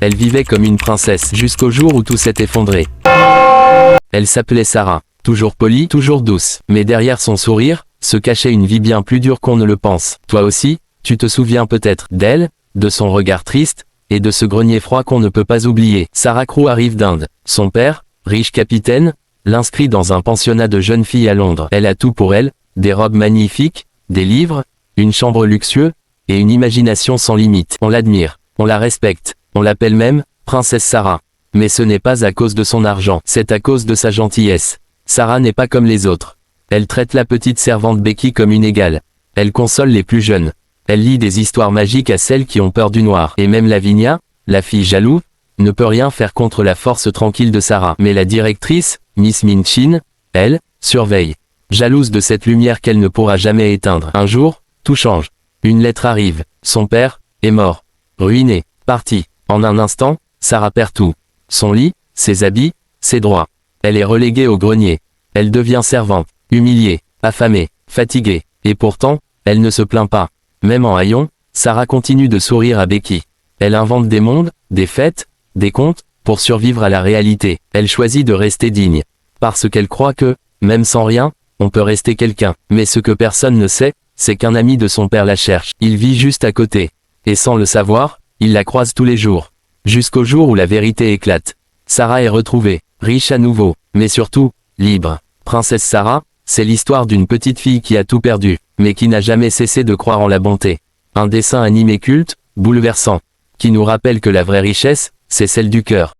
Elle vivait comme une princesse jusqu'au jour où tout s'est effondré. Elle s'appelait Sarah. Toujours polie, toujours douce. Mais derrière son sourire, se cachait une vie bien plus dure qu'on ne le pense. Toi aussi, tu te souviens peut-être d'elle, de son regard triste, et de ce grenier froid qu'on ne peut pas oublier. Sarah Crew arrive d'Inde. Son père, riche capitaine, l'inscrit dans un pensionnat de jeunes filles à Londres. Elle a tout pour elle, des robes magnifiques, des livres, une chambre luxueuse, et une imagination sans limite. On l'admire, on la respecte, on l'appelle même Princesse Sarah. Mais ce n'est pas à cause de son argent, c'est à cause de sa gentillesse. Sarah n'est pas comme les autres. Elle traite la petite servante Becky comme une égale. Elle console les plus jeunes. Elle lit des histoires magiques à celles qui ont peur du noir. Et même Lavinia, la fille jalouse, ne peut rien faire contre la force tranquille de Sarah. Mais la directrice, Miss Minchin, elle, surveille. Jalouse de cette lumière qu'elle ne pourra jamais éteindre. Un jour, tout change. Une lettre arrive. Son père est mort. Ruiné. Parti. En un instant, Sarah perd tout. Son lit, ses habits, ses droits. Elle est reléguée au grenier. Elle devient servante. Humiliée, affamée, fatiguée. Et pourtant, elle ne se plaint pas. Même en haillons, Sarah continue de sourire à Becky. Elle invente des mondes, des fêtes, des contes, pour survivre à la réalité. Elle choisit de rester digne. Parce qu'elle croit que, même sans rien, on peut rester quelqu'un. Mais ce que personne ne sait, c'est qu'un ami de son père la cherche. Il vit juste à côté. Et sans le savoir, il la croise tous les jours. Jusqu'au jour où la vérité éclate. Sarah est retrouvée, riche à nouveau, mais surtout, libre. Princesse Sarah, c'est l'histoire d'une petite fille qui a tout perdu, mais qui n'a jamais cessé de croire en la bonté. Un dessin animé culte, bouleversant, qui nous rappelle que la vraie richesse, c'est celle du cœur.